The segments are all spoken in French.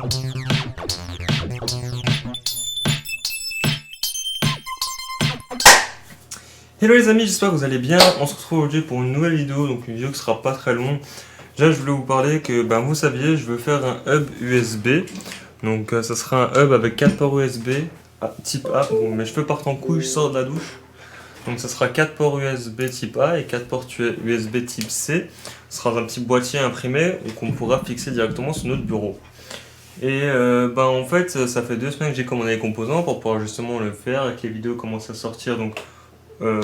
Hello les amis, j'espère que vous allez bien. On se retrouve aujourd'hui pour une nouvelle vidéo, donc une vidéo qui sera pas très longue. Déjà je voulais vous parler que vous saviez, je veux faire un hub USB. Donc ça sera un hub avec 4 ports USB type A. Bon, mes cheveux partent en couille, je sors de la douche. Donc ça sera 4 ports USB type A et 4 ports USB type C. Ce sera un petit boîtier imprimé qu'on pourra fixer directement sur notre bureau. Et en fait ça fait 2 semaines que j'ai commandé les composants pour pouvoir justement le faire et que les vidéos commencent à sortir. Donc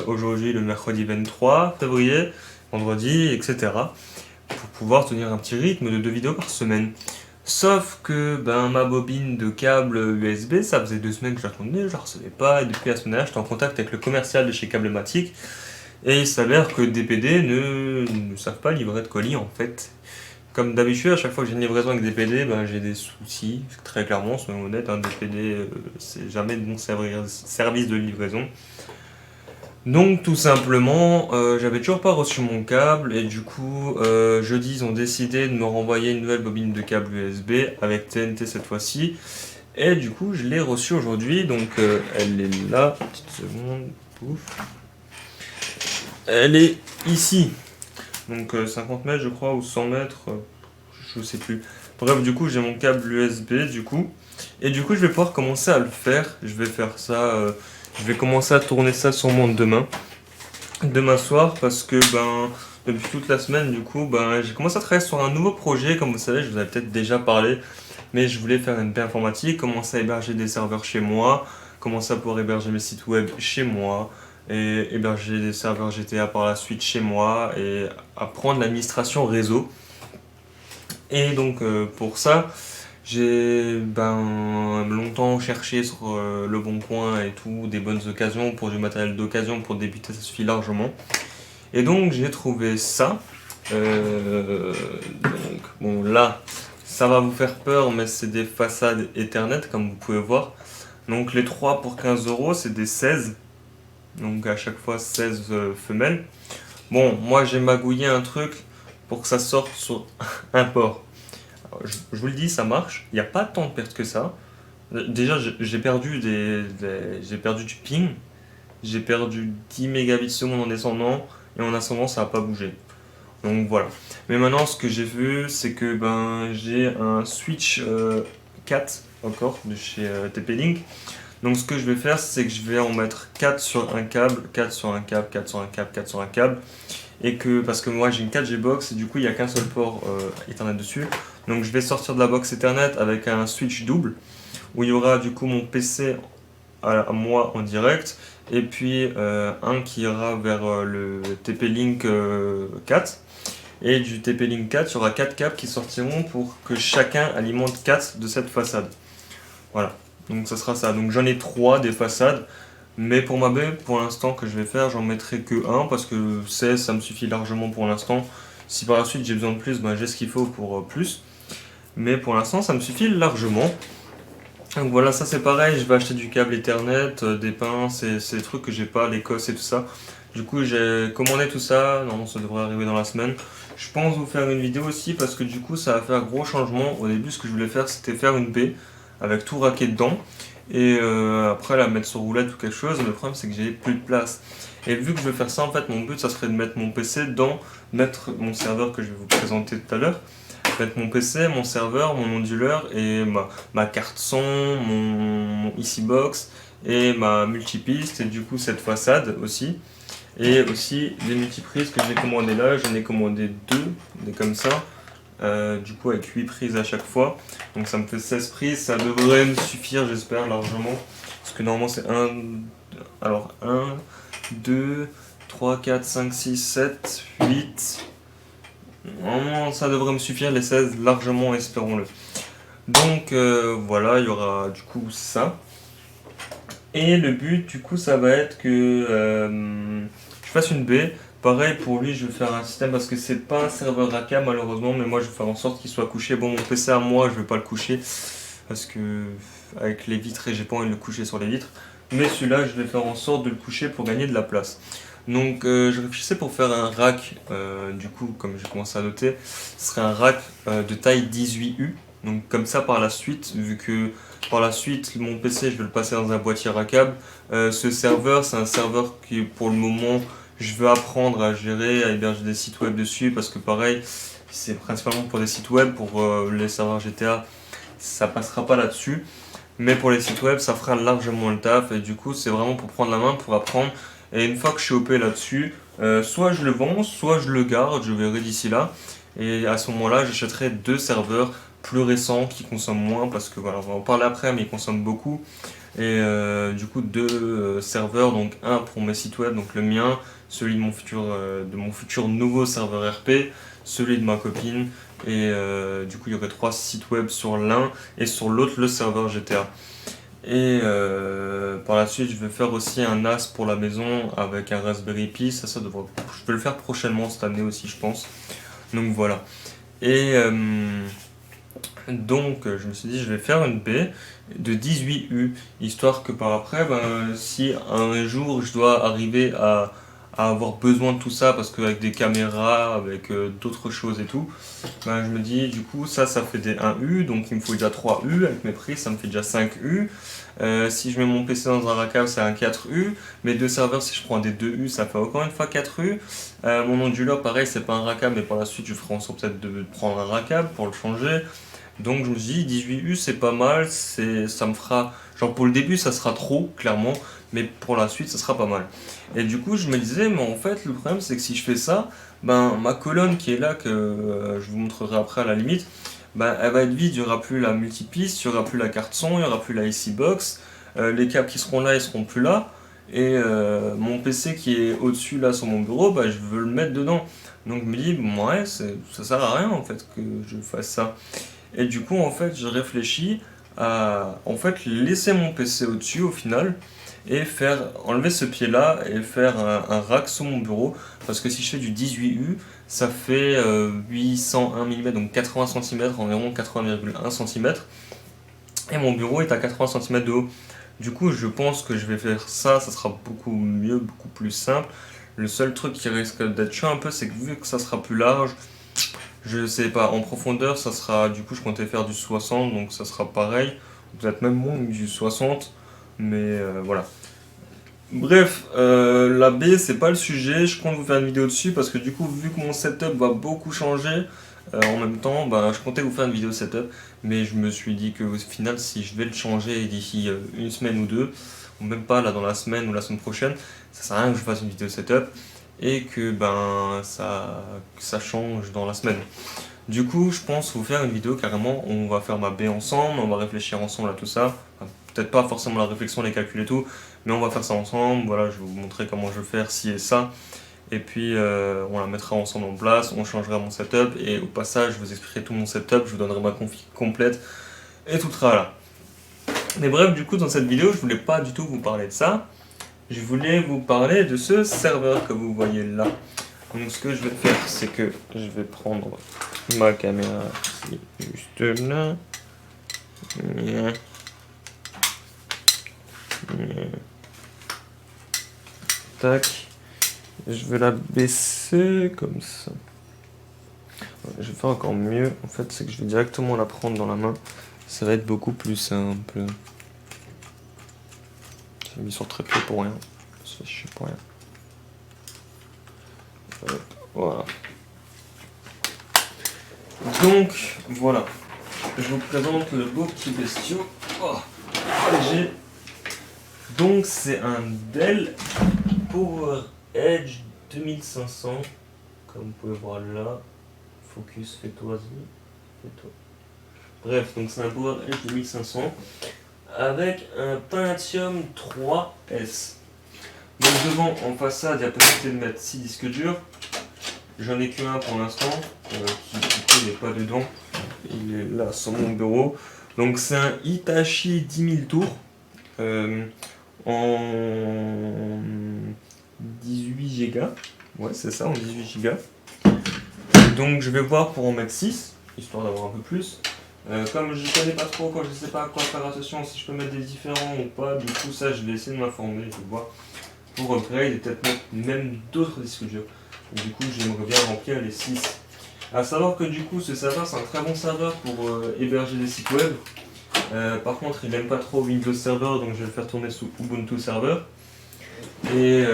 aujourd'hui le mercredi 23 février, vendredi, etc. pour pouvoir tenir un petit rythme de 2 vidéos par semaine. Sauf que ma bobine de câble USB, ça faisait 2 semaines que j'attendais, je la recevais pas, et depuis la semaine dernière j'étais en contact avec le commercial de chez Câblematic, et il s'avère que DPD ne savent pas livrer de colis en fait. Comme d'habitude, à chaque fois que j'ai une livraison avec DPD, j'ai des soucis, très clairement, soyons honnêtes, DPD c'est jamais de bon service de livraison. Donc tout simplement, j'avais toujours pas reçu mon câble et du coup jeudi ils ont décidé de me renvoyer une nouvelle bobine de câble USB avec TNT cette fois-ci. Et du coup je l'ai reçue aujourd'hui, donc elle est là, petite seconde, pouf. Elle est ici, donc 50 mètres je crois ou 100 mètres, je sais plus. Bref, du coup j'ai mon câble USB du coup, et du coup je vais pouvoir commencer à le faire. Je vais faire ça, je vais commencer à tourner ça sûrement demain soir, parce que depuis toute la semaine du coup j'ai commencé à travailler sur un nouveau projet. Comme vous savez, je vous avais peut-être déjà parlé, mais je voulais faire une paix informatique, commencer à héberger des serveurs chez moi, commencer à pouvoir héberger mes sites web chez moi et héberger des serveurs GTA par la suite chez moi et apprendre l'administration réseau. Et donc pour ça j'ai longtemps cherché sur le bon coin et tout, des bonnes occasions pour du matériel d'occasion. Pour débuter, ça suffit largement. Et donc j'ai trouvé ça. Donc bon, là ça va vous faire peur, mais c'est des façades Ethernet comme vous pouvez voir. Donc les 3 pour 15 € c'est des 16. Donc à chaque fois 16 femelles. Bon, moi j'ai magouillé un truc pour que ça sorte sur un port. Alors, je vous le dis, ça marche, il n'y a pas tant de pertes que ça. Déjà j'ai perdu j'ai perdu du ping, j'ai perdu 10 mégabits seconde en descendant, et en ascendant ça n'a pas bougé. Donc voilà. Mais maintenant ce que j'ai vu, c'est que j'ai un switch 4 encore de chez TP-Link. Donc ce que je vais faire, c'est que je vais en mettre 4 sur un câble, 4 sur un câble, 4 sur un câble, 4 sur un câble. Et que, parce que moi j'ai une 4G box et du coup il n'y a qu'un seul port Ethernet dessus. Donc je vais sortir de la box Ethernet avec un switch double, où il y aura du coup mon PC à moi en direct, et puis un qui ira vers le TP-Link 4. Et du TP-Link 4, il y aura 4 câbles qui sortiront pour que chacun alimente 4 de cette façade. Voilà, donc ça sera ça. Donc j'en ai 3 des façades, mais pour ma baie, pour l'instant que je vais faire, j'en mettrai que 1, parce que 16 ça me suffit largement pour l'instant. Si par la suite j'ai besoin de plus, j'ai ce qu'il faut pour plus. Mais pour l'instant ça me suffit largement. Donc voilà, ça c'est pareil, je vais acheter du câble Ethernet, des pinces, c'est des trucs que j'ai pas, les cosses et tout ça. Du coup j'ai commandé tout ça, normalement ça devrait arriver dans la semaine. Je pense vous faire une vidéo aussi, parce que du coup ça va faire gros changement. Au début ce que je voulais faire, c'était faire une baie avec tout raqué dedans, et après la mettre sur roulette ou quelque chose. Le problème c'est que j'ai plus de place. Et vu que je veux faire ça, en fait mon but ça serait de mettre mon PC dedans, mettre mon serveur que je vais vous présenter tout à l'heure, mettre mon PC, mon serveur, mon onduleur et ma carte son, mon Easybox et ma multipiste, et du coup cette façade aussi. Et aussi des multiprises que j'ai commandé là, j'en ai commandé 2, des comme ça, du coup avec 8 prises à chaque fois. Donc ça me fait 16 prises, ça devrait me suffire j'espère largement. Parce que normalement c'est 1, 2, 3, 4, 5, 6, 7, 8... Normalement ça devrait me suffire les 16 largement, espérons-le. Donc voilà, il y aura du coup ça. Et le but du coup ça va être que je fasse une baie. Pareil pour lui, je vais faire un système, parce que c'est pas un serveur AK malheureusement, mais moi je vais faire en sorte qu'il soit couché. Bon, mon PC à moi je vais pas le coucher, parce que avec les vitres, et j'ai pas envie de le coucher sur les vitres. Mais celui-là je vais faire en sorte de le coucher pour gagner de la place. Donc je réfléchissais pour faire un rack, du coup comme j'ai commencé à noter, ce serait un rack de taille 18U. Donc comme ça par la suite, vu que par la suite mon PC je vais le passer dans un boîtier rack câble, ce serveur c'est un serveur qui pour le moment je veux apprendre à gérer, à héberger des sites web dessus parce que pareil c'est principalement pour des sites web, pour les serveurs GTA ça passera pas là-dessus. Mais pour les sites web, ça fera largement le taf et du coup, c'est vraiment pour prendre la main, pour apprendre. Et une fois que je suis OP là-dessus, soit je le vends, soit je le garde, je verrai d'ici là. Et à ce moment-là, j'achèterai 2 serveurs plus récents qui consomment moins parce que voilà, on va en parler après, mais ils consomment beaucoup. Et du coup, 2 serveurs, donc un pour mes sites web, donc le mien, celui de mon futur nouveau serveur RP, celui de ma copine. Et du coup, il y aurait 3 sites web sur l'un et sur l'autre le serveur GTA. Et par la suite, je vais faire aussi un NAS pour la maison avec un Raspberry Pi. Ça devrait, je vais le faire prochainement cette année aussi, je pense. Donc voilà. Et donc, je me suis dit, je vais faire une baie de 18U, histoire que par après, ben, si un jour je dois arriver à avoir besoin de tout ça, parce qu'avec des caméras, avec d'autres choses et tout, ben, je me dis, du coup, ça fait des 1U, donc il me faut déjà 3U, avec mes prises, ça me fait déjà 5U. Si je mets mon PC dans un rack-up, c'est un 4U. Mes 2 serveurs, si je prends des 2U, ça fait encore une fois 4U. Mon onduleur, pareil, c'est pas un rack-up, mais par la suite, je ferai en sorte peut-être de prendre un rack-up pour le changer. Donc je me suis dit 18U c'est pas mal, ça me fera, genre pour le début ça sera trop clairement, mais pour la suite ça sera pas mal. Et du coup je me disais mais en fait le problème c'est que si je fais ça, ben ma colonne qui est là que je vous montrerai après à la limite, ben elle va être vide, il n'y aura plus la multipiste, il n'y aura plus la carte son, il n'y aura plus la IC box, les câbles qui seront là ils seront plus là, et mon PC qui est au-dessus là sur mon bureau, ben, je veux le mettre dedans. Donc je me dis bon, ouais ça sert à rien en fait que je fasse ça. Et du coup, en fait, je réfléchis à en fait laisser mon PC au-dessus au final et enlever ce pied-là et faire un rack sur mon bureau parce que si je fais du 18U, ça fait 801 mm donc 80 cm, environ 80,1 cm et mon bureau est à 80 cm de haut. Du coup, je pense que je vais faire ça, ça sera beaucoup mieux, beaucoup plus simple. Le seul truc qui risque d'être chiant un peu, c'est que vu que ça sera plus large, je sais pas, en profondeur, ça sera, du coup, je comptais faire du 60, donc ça sera pareil, peut-être même moins que du 60, mais voilà. Bref, la baie, c'est pas le sujet, je compte vous faire une vidéo dessus parce que du coup, vu que mon setup va beaucoup changer, en même temps, bah, je comptais vous faire une vidéo setup, mais je me suis dit que au final, si je vais le changer d'ici une semaine ou deux, ou même pas là dans la semaine ou la semaine prochaine, ça sert à rien que je fasse une vidéo setup et que ben ça change dans la semaine. Du coup, je pense vous faire une vidéo carrément, on va faire ma baie ensemble, on va réfléchir ensemble à tout ça. Enfin, peut-être pas forcément la réflexion, les calculs et tout, mais on va faire ça ensemble. Voilà, je vais vous montrer comment je vais faire ci et ça. Et puis on la mettra ensemble en place, on changera mon setup et au passage, je vous expliquerai tout mon setup, je vous donnerai ma config complète et tout sera là. Mais bref, du coup, dans cette vidéo, je voulais pas du tout vous parler de ça. Je voulais vous parler de ce serveur que vous voyez là. Donc ce que je vais faire, c'est que je vais prendre ma caméra qui est juste là. Tac. Je vais la baisser comme ça. Je vais faire encore mieux. En fait, c'est que je vais directement la prendre dans la main. Ça va être beaucoup plus simple. J'ai mis sur trépied pour rien. Je sais pour rien. Hop, voilà. Donc, voilà. Je vous présente le beau petit bestiau. Oh, léger. Donc, c'est un Dell Power Edge 2500. Comme vous pouvez voir là. Focus, fais-toi-y. Fais-toi. Bref, donc c'est un Power Edge 2500 avec un Pentium 3S. Donc devant, en façade, il y a possibilité de mettre 6 disques durs. J'en ai qu'un pour l'instant, qui du coup n'est pas dedans. Il est là sur mon bureau. Donc c'est un Hitachi 10 000 tours en 18 Go. Ouais, c'est ça, en 18 Go. Donc je vais voir pour en mettre 6, histoire d'avoir un peu plus. Comme je ne connais pas trop, quand je ne sais pas à quoi faire attention, si je peux mettre des différents ou pas, du coup ça je vais essayer de m'informer, je vais voir pour upgrade et peut-être mettre même d'autres disques durs. Du coup j'aimerais bien remplir les 6. À savoir que du coup ce serveur c'est un très bon serveur pour héberger des sites web. Par contre il n'aime pas trop Windows Server, donc je vais le faire tourner sous Ubuntu Server. Et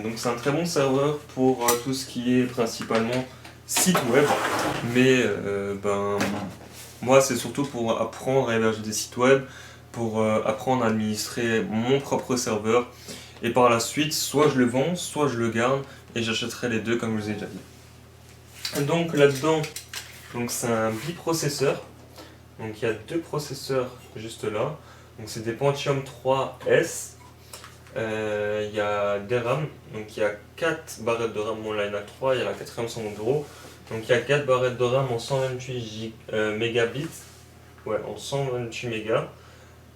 donc c'est un très bon serveur pour tout ce qui est principalement site web. Mais moi c'est surtout pour apprendre à héberger des sites web, pour apprendre à administrer mon propre serveur. Et par la suite, soit je le vends, soit je le garde et j'achèterai les deux comme je vous ai déjà dit. Donc là-dedans, c'est un biprocesseur. Donc il y a deux processeurs juste là. Donc c'est des Pentium 3S. Il y a des RAM. Donc il y a 4 barrettes de RAM. Bon là il y en a 3, il y a la quatrième 100 euros. Donc il y a 4 barrettes de RAM en 128 mégabits. Ouais, en 128 mégas.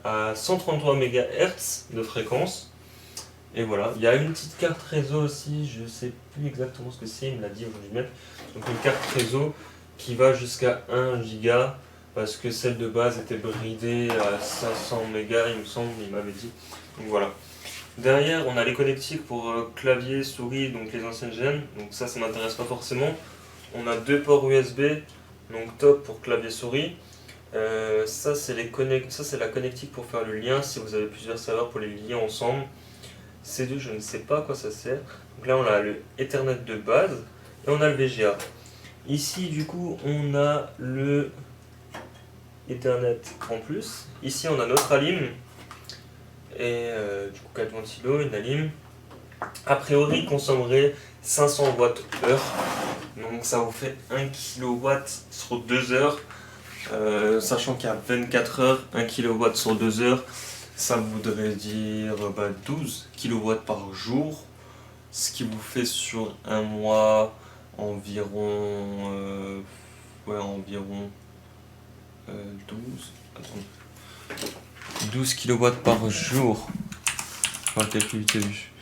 À 133 MHz de fréquence. Et voilà, il y a une petite carte réseau aussi, je sais plus exactement ce que c'est, il me l'a dit aujourd'hui même. Donc une carte réseau qui va jusqu'à 1 giga parce que celle de base était bridée à 500 mégas, il me semble, il m'avait dit. Donc voilà. Derrière, on a les connectiques pour clavier, souris, donc les anciennes gènes. Donc ça m'intéresse pas forcément. On a deux ports USB, donc top pour clavier souris. Ça c'est la connectique pour faire le lien si vous avez plusieurs serveurs pour les lier ensemble. C2, je ne sais pas à quoi ça sert. Donc là, on a le Ethernet de base et on a le VGA. Ici, du coup, on a le Ethernet en plus. Ici, on a notre alim. Et du coup, 4 ventilos, une alim. A priori, il consommerait 500 Wh. Donc ça vous fait 1 kW sur 2 heures. Sachant qu'il y a 24 heures, 1 kW sur 2 heures. Ça voudrait dire 12 kW par jour, ce qui vous fait sur un mois environ 12 kW par jour. On va calculer vite vu.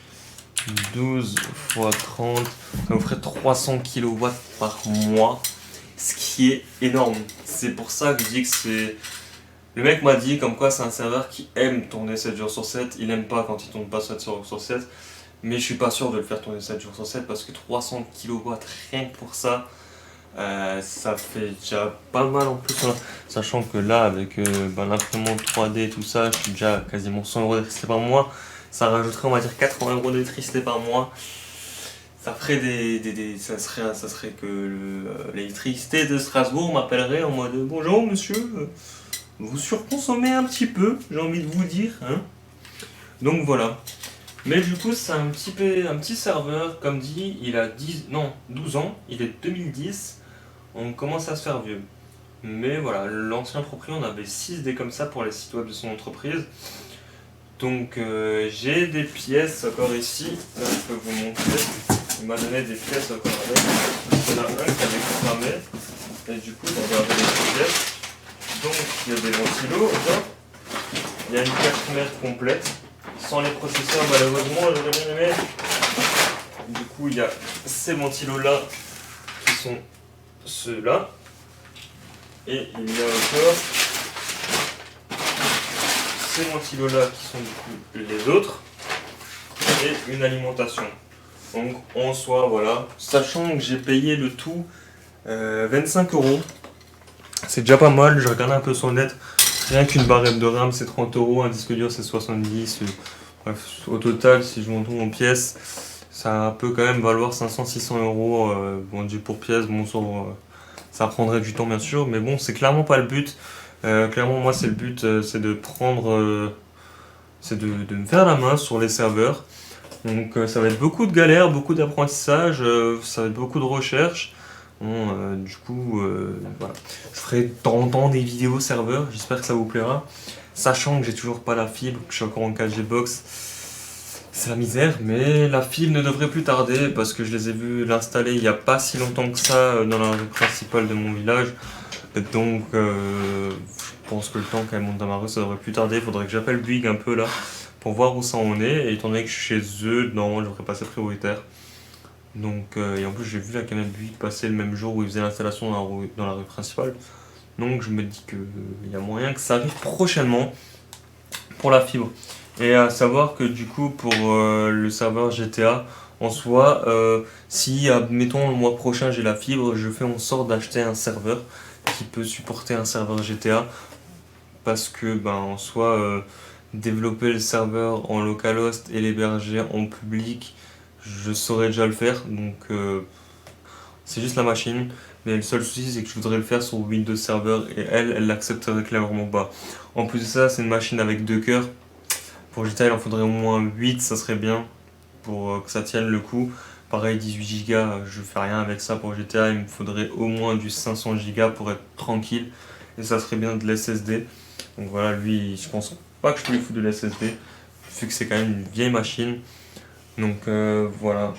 12 x 30, ça vous ferait 300 kW par mois, ce qui est énorme. C'est pour ça que je dis que c'est... Le mec m'a dit comme quoi c'est un serveur qui aime tourner 7 jours sur 7, il aime pas quand il tourne pas 7 jours sur 7, mais je suis pas sûr de le faire tourner 7 jours sur 7 parce que 300 kW rien que pour ça, ça fait déjà pas mal en plus, hein. Sachant que là avec l'imprimante 3D et tout ça, je suis déjà à quasiment 100 € d'électricité par mois, ça rajouterait on va dire 80 € d'électricité par mois. Ça ferait ça serait que l'électricité de Strasbourg m'appellerait en mode bonjour monsieur. Vous surconsommez un petit peu, j'ai envie de vous dire, hein. Donc voilà. Mais du coup, c'est un petit serveur, comme dit, il a 12 ans, il est 2010, on commence à se faire vieux. Mais voilà, l'ancien propriétaire, on avait 6 dés comme ça pour les sites web de son entreprise. Donc j'ai des pièces encore ici, là je peux vous montrer. Il m'a donné des pièces encore avec. Il y en a un qui avait cramé, et du coup, j'ai regardé les pièces. Donc il y a des ventilos, il y a une carte mère complète, sans les processeurs malheureusement, j'aurais bien aimé. Du coup il y a ces ventilos là qui sont ceux-là, et il y a encore ces ventilos là qui sont du coup les autres, et une alimentation. Donc en soi voilà, sachant que j'ai payé le tout 25 €. C'est déjà pas mal, je regardais un peu sur le net, rien qu'une barrette de RAM c'est 30 €, un disque dur c'est 70, bref, au total si je monte tout en pièces, ça peut quand même valoir 500-600 €, vendu pour pièce, bon ça prendrait du temps bien sûr, mais bon c'est clairement pas le but, clairement moi c'est le but, c'est de prendre, c'est de me faire la main sur les serveurs, donc ça va être beaucoup de galères, beaucoup d'apprentissage, ça va être beaucoup de recherche. Bon, du coup, voilà. Je ferai de temps en temps des vidéos serveurs, j'espère que ça vous plaira. Sachant que j'ai toujours pas la fibre, que je suis encore en 4G box, c'est la misère, mais la fibre ne devrait plus tarder parce que je les ai vus l'installer il n'y a pas si longtemps que ça dans la rue principale de mon village. Donc, je pense que le temps qu'elle monte dans ma rue, ça devrait plus tarder. Il faudrait que j'appelle Bouygues un peu là pour voir où ça en est. Et étant donné que je suis chez eux, non, je devrais passer prioritaire. Donc, et en plus j'ai vu la camionnette Buick passer le même jour où ils faisaient l'installation dans la rue principale. Donc je me dis qu'il y a moyen que ça arrive prochainement pour la fibre. Et à savoir que du coup pour le serveur GTA, En soi, si, admettons, le mois prochain j'ai la fibre, je fais en sorte d'acheter un serveur qui peut supporter un serveur GTA, parce que, ben, en soi, développer le serveur en localhost et l'héberger en public, je saurais déjà le faire, donc c'est juste la machine. Mais le seul souci, c'est que je voudrais le faire sur Windows Server et elle l'accepterait clairement pas. En plus de ça, c'est une machine avec deux cœurs. Pour GTA, il en faudrait au moins 8, ça serait bien pour que ça tienne le coup. Pareil, 18 Go, je fais rien avec ça pour GTA, il me faudrait au moins du 500 Go pour être tranquille. Et ça serait bien de l'SSD. Donc voilà, lui, je pense pas que je peux lui foutre de l'SSD, vu que c'est quand même une vieille machine. Donc voilà,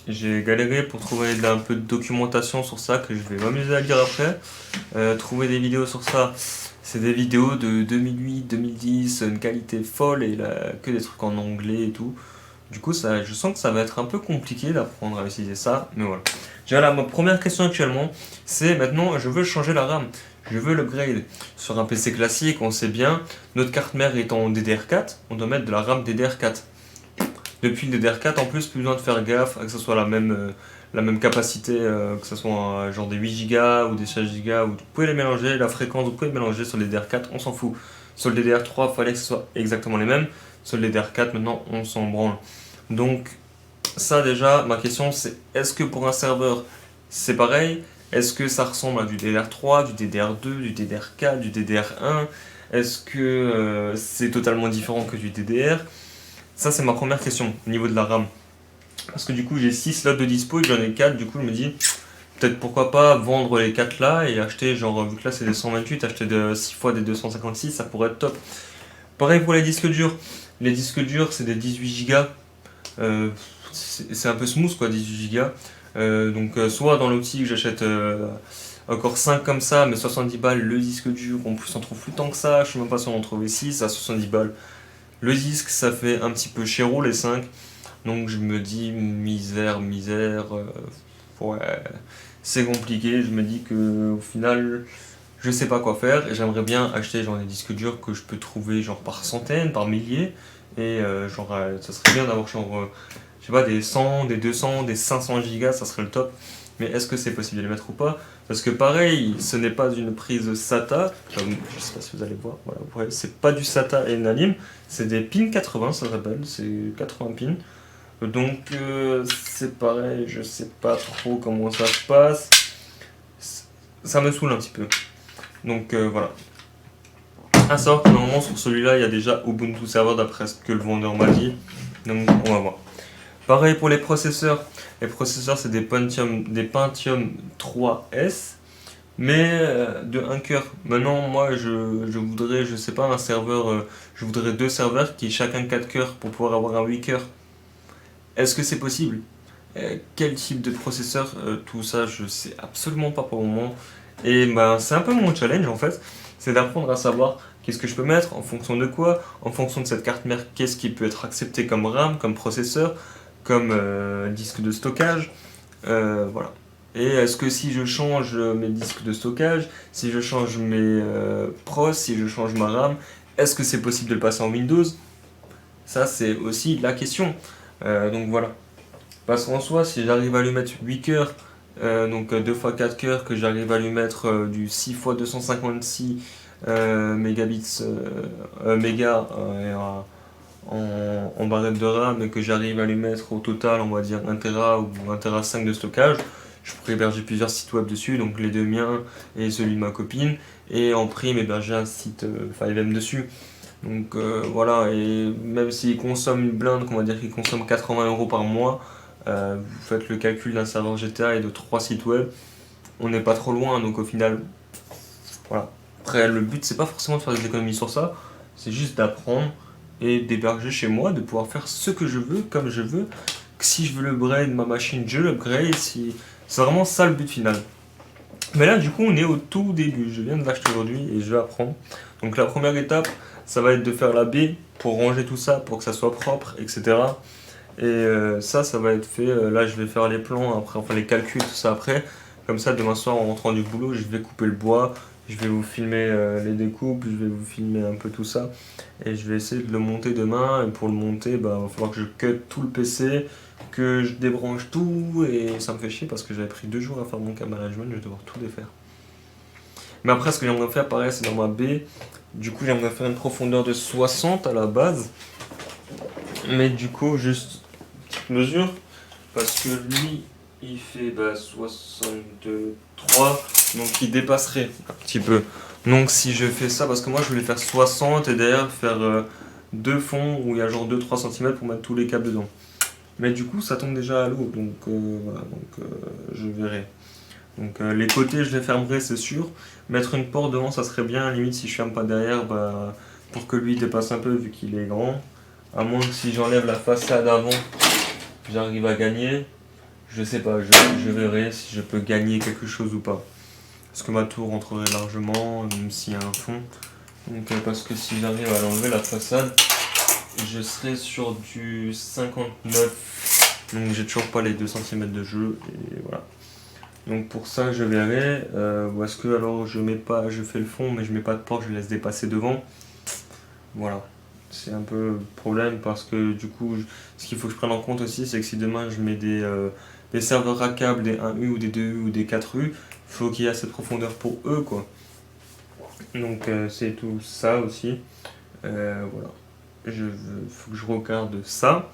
j'ai galéré pour trouver un peu de documentation sur ça que je vais m'amuser à lire après. Trouver des vidéos sur ça, c'est des vidéos de 2008, 2010, une qualité folle et là, que des trucs en anglais et tout. Du coup, ça, je sens que ça va être un peu compliqué d'apprendre à utiliser ça, mais voilà. Déjà là, ma première question actuellement, c'est maintenant, je veux changer la RAM. Je veux l'upgrade. Sur un PC classique, on sait bien, notre carte mère est en DDR4, on doit mettre de la RAM DDR4. Depuis le DDR4, en plus, plus besoin de faire gaffe à que ce soit la même capacité, que ce soit genre des 8 Go ou des 16 Go, vous pouvez les mélanger, la fréquence, vous pouvez les mélanger sur le DDR4, on s'en fout. Sur le DDR3, il fallait que ce soit exactement les mêmes. Sur le DDR4, maintenant, on s'en branle. Donc, ça déjà, ma question c'est est-ce que pour un serveur c'est pareil? Est-ce que ça ressemble à du DDR3, du DDR2, du DDR4, du DDR1? Est-ce que c'est totalement différent que du DDR? Ça, c'est ma première question au niveau de la RAM. Parce que du coup, j'ai 6 slots de dispo et j'en ai 4. Du coup, je me dis, peut-être pourquoi pas vendre les 4 là et acheter, genre, vu que là c'est des 128, acheter 6 fois des 256, ça pourrait être top. Pareil pour les disques durs. Les disques durs, c'est des 18 Go. C'est un peu smooth, quoi, 18 Go. Donc, soit dans l'optique, j'achète encore 5 comme ça, mais 70 balles le disque dur. En plus, on trouve plus tant que ça. Je sais même pas si on en trouvait 6 à 70 balles. Le disque, ça fait un petit peu chéro les 5. Donc je me dis misère, ouais, c'est compliqué. Je me dis que au final, je sais pas quoi faire et j'aimerais bien acheter genre des disques durs que je peux trouver genre par centaines, par milliers. Et ça serait bien d'avoir genre, je sais pas, des 100, des 200, des 500 gigas, ça serait le top. Mais est-ce que c'est possible de les mettre ou pas? Parce que pareil, ce n'est pas une prise SATA, comme je sais pas si vous allez voir, voilà, ouais, c'est pas du SATA et Nalim, c'est des pins 80, ça s'appelle, c'est 80 pins. Donc c'est pareil, je sais pas trop comment ça se passe. Ça me saoule un petit peu. Donc voilà. À savoir que normalement sur celui-là, il y a déjà Ubuntu Server d'après ce que le vendeur m'a dit. Donc on va voir. Pareil pour les processeurs. Les processeurs, c'est des Pentium 3S, mais de 1 cœur. Maintenant, moi, je voudrais, je sais pas, un serveur, je voudrais deux serveurs qui aient chacun 4 cœurs pour pouvoir avoir un 8 cœurs. Est-ce que c'est possible? Quel type de processeur? Tout ça, je sais absolument pas pour le moment. Et ben, c'est un peu mon challenge en fait, c'est d'apprendre à savoir qu'est-ce que je peux mettre, en fonction de quoi, en fonction de cette carte mère, qu'est-ce qui peut être accepté comme RAM, comme processeur, comme disque de stockage. Voilà. Et est-ce que si je change mes disques de stockage, si je change mes pros, si je change ma RAM, est-ce que c'est possible de le passer en Windows? Ça, c'est aussi la question. Donc voilà. Parce qu'en soi, si j'arrive à lui mettre 8 cœurs, donc 2 fois 4 cœurs, que j'arrive à lui mettre du 6 fois 256 mégabits, mégas en barrette de RAM et que j'arrive à lui mettre au total, on va dire 1 Tera ou 1 Tera 5 de stockage, je pourrais héberger plusieurs sites web dessus, donc les deux miens et celui de ma copine, et en prime héberger un site 5M dessus. Donc voilà, et même s'il consomme une blinde, on va dire qu'il consomme 80 € par mois, vous faites le calcul d'un serveur GTA et de 3 sites web, on n'est pas trop loin, donc au final, voilà. Après, le but, c'est pas forcément de faire des économies sur ça, c'est juste d'apprendre et d'héberger chez moi, de pouvoir faire ce que je veux, comme je veux. Si je veux l'upgrade ma machine, je l'upgrade. C'est vraiment ça le but final. Mais là, du coup, on est au tout début. Je viens de l'acheter aujourd'hui et je vais apprendre. Donc, la première étape, ça va être de faire la baie pour ranger tout ça, pour que ça soit propre, etc. Et ça va être fait. Là, je vais faire les plans après, enfin les calculs, tout ça après. Comme ça, demain soir, en rentrant du boulot, je vais couper le bois, Je vais vous filmer les découpes, je vais vous filmer un peu tout ça. Et je vais essayer de le monter demain. Et pour le monter, bah, il va falloir que je cut tout le PC, que je débranche tout. Et ça me fait chier parce que j'avais pris 2 jours à faire mon câble management, je vais devoir tout défaire. Mais après, ce que j'aimerais faire, pareil, c'est dans ma baie. Du coup, j'aimerais faire une profondeur de 60 à la base. Mais du coup, juste petite mesure. Parce que lui, il fait 63. Donc il dépasserait un petit peu. Donc si je fais ça, parce que moi je voulais faire 60 et derrière faire 2 fonds où il y a genre 2-3 cm pour mettre tous les câbles dedans. Mais du coup, ça tombe déjà à l'eau. Donc voilà, je verrai. Donc les côtés, je les fermerai, c'est sûr. Mettre une porte devant, ça serait bien. Limite, si je ferme pas derrière, pour que lui dépasse un peu, vu qu'il est grand. À moins que si j'enlève la façade avant, j'arrive à gagner. Je sais pas, je verrai si je peux gagner quelque chose ou pas. Parce que ma tour rentrerait largement, même s'il y a un fond. Donc parce que si j'arrive à l'enlever la façade, je serai sur du 59. Donc j'ai toujours pas les 2 cm de jeu et voilà. Donc pour ça je verrai. Ou est-ce que alors je fais le fond mais je mets pas de porte, je laisse dépasser devant. Voilà. C'est un peu le problème parce que du coup ce qu'il faut que je prenne en compte aussi c'est que si demain je mets des serveurs à câble, des 1U ou des 2U ou des 4U, faut qu'il y ait cette profondeur pour eux quoi. Donc c'est tout ça aussi. Voilà. Faut que je regarde ça.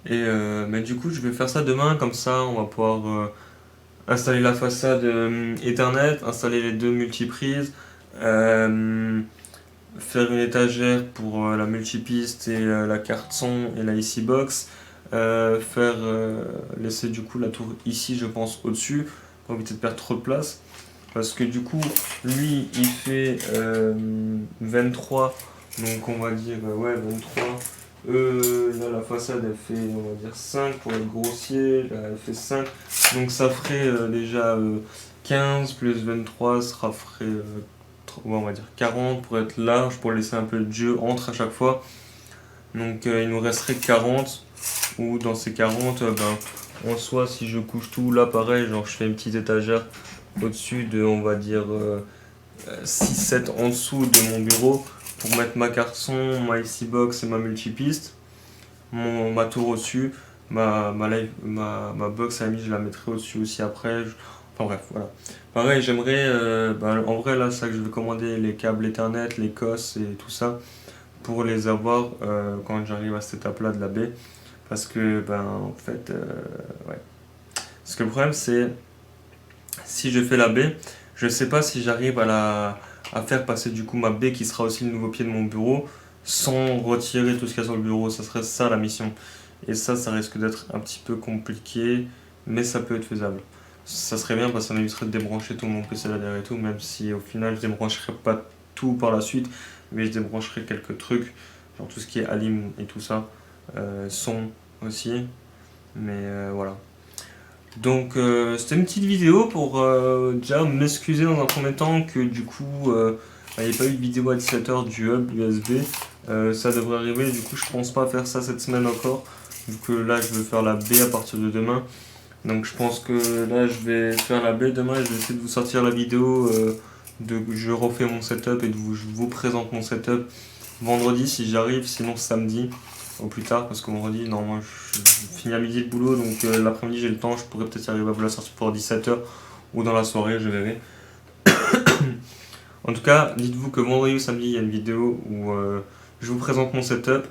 Et mais du coup je vais faire ça demain, comme ça on va pouvoir installer la façade Ethernet, installer les 2 multiprises, faire une étagère pour la multipiste et la carte son et la IC box, laisser du coup la tour ici je pense au-dessus pour éviter de perdre trop de place. Parce que du coup, lui, il fait 23, donc on va dire, ouais, 23. Là, la façade, elle fait, on va dire, 5 pour être grossier. Là, elle fait 5. Donc ça ferait déjà 15 plus 23, ça ferait, on va dire, 40 pour être large, pour laisser un peu de jeu entre à chaque fois. Donc il nous resterait 40, ou dans ces 40, en soi, si je couche tout, là, pareil, genre, je fais une petite étagère au-dessus de, on va dire, 6-7 en dessous de mon bureau pour mettre ma carte son, ma IC box et ma multipiste, ma tour au-dessus, ma box à la limite je la mettrai au-dessus aussi après. Enfin bref, voilà. Pareil, j'aimerais, en vrai là, c'est ça que je vais commander les câbles Ethernet, les COS et tout ça pour les avoir quand j'arrive à cette étape-là de la baie. Parce que, en fait, ouais. Parce que le problème c'est si je fais la baie, je ne sais pas si j'arrive à faire passer du coup ma baie qui sera aussi le nouveau pied de mon bureau sans retirer tout ce qu'il y a sur le bureau. Ça serait ça la mission. Et ça risque d'être un petit peu compliqué, mais ça peut être faisable. Ça serait bien parce que ça m'éviterait de débrancher tout mon PC là derrière et tout, même si au final je débrancherai pas tout par la suite, mais je débrancherai quelques trucs, genre tout ce qui est alim et tout ça, son aussi, mais voilà. Donc c'était une petite vidéo pour déjà m'excuser dans un premier temps que du coup il n'y ait pas eu de vidéo à 17h du hub USB. Ça devrait arriver, du coup je pense pas faire ça cette semaine encore, vu que là je vais faire la B à partir de demain. Donc je pense que là je vais faire la B demain et je vais essayer de vous sortir la vidéo je refais mon setup et je vous présente mon setup vendredi si j'arrive, sinon samedi au plus tard, parce que vendredi normalement je finis à midi le boulot, donc l'après-midi j'ai le temps, je pourrais peut-être arriver à vous la sortir pour 17h ou dans la soirée, je verrai. En tout cas, dites-vous que vendredi ou samedi il y a une vidéo où je vous présente mon setup,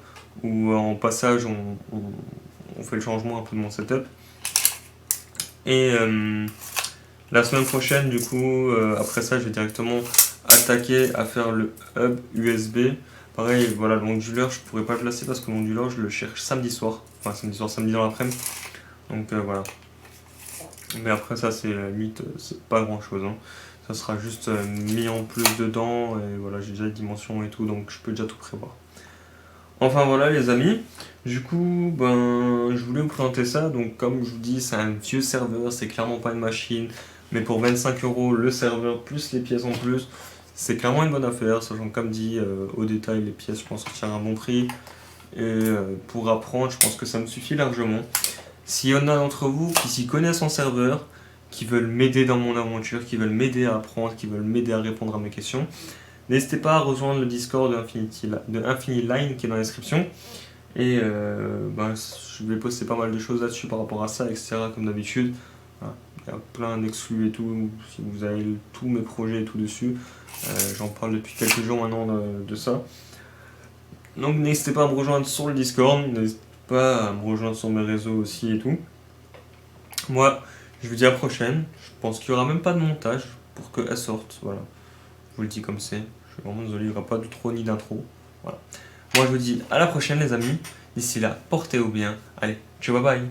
où en passage on fait le changement un peu de mon setup. Et la semaine prochaine, du coup, après ça, je vais directement attaquer à faire le hub USB. Pareil, voilà, l'onduleur, je pourrais pas le placer parce que l'onduleur, je le cherche samedi soir. Enfin, samedi soir, samedi dans l'après-midi. Donc voilà. Mais après ça, c'est limite, c'est pas grand-chose. Hein. Ça sera juste mis en plus dedans. Et voilà, j'ai déjà les dimensions et tout, donc je peux déjà tout prévoir. Enfin voilà les amis, du coup je voulais vous présenter ça, donc comme je vous dis c'est un vieux serveur, c'est clairement pas une machine, mais pour 25€ le serveur plus les pièces en plus, c'est clairement une bonne affaire, sachant que comme dit au détail les pièces je pense sortir à un bon prix, et pour apprendre je pense que ça me suffit largement. S'il y en a d'entre vous qui s'y connaissent en serveur, qui veulent m'aider dans mon aventure, qui veulent m'aider à apprendre, qui veulent m'aider à répondre à mes questions. N'hésitez pas à rejoindre le Discord de Infinity Line qui est dans la description. Et je vais poster pas mal de choses là-dessus par rapport à ça, etc. Comme d'habitude. Voilà. Il y a plein d'exclus et tout. Si vous avez tous mes projets et tout dessus, j'en parle depuis quelques jours maintenant de ça. Donc n'hésitez pas à me rejoindre sur le Discord, n'hésitez pas à me rejoindre sur mes réseaux aussi et tout. Moi, je vous dis à la prochaine. Je pense qu'il n'y aura même pas de montage pour qu'elle sorte. Voilà. Je vous le dis comme c'est. Je suis vraiment désolé, il n'y aura pas d'outro ni d'intro. Voilà. Moi, je vous dis à la prochaine, les amis. D'ici là, portez-vous bien. Allez, ciao, bye bye.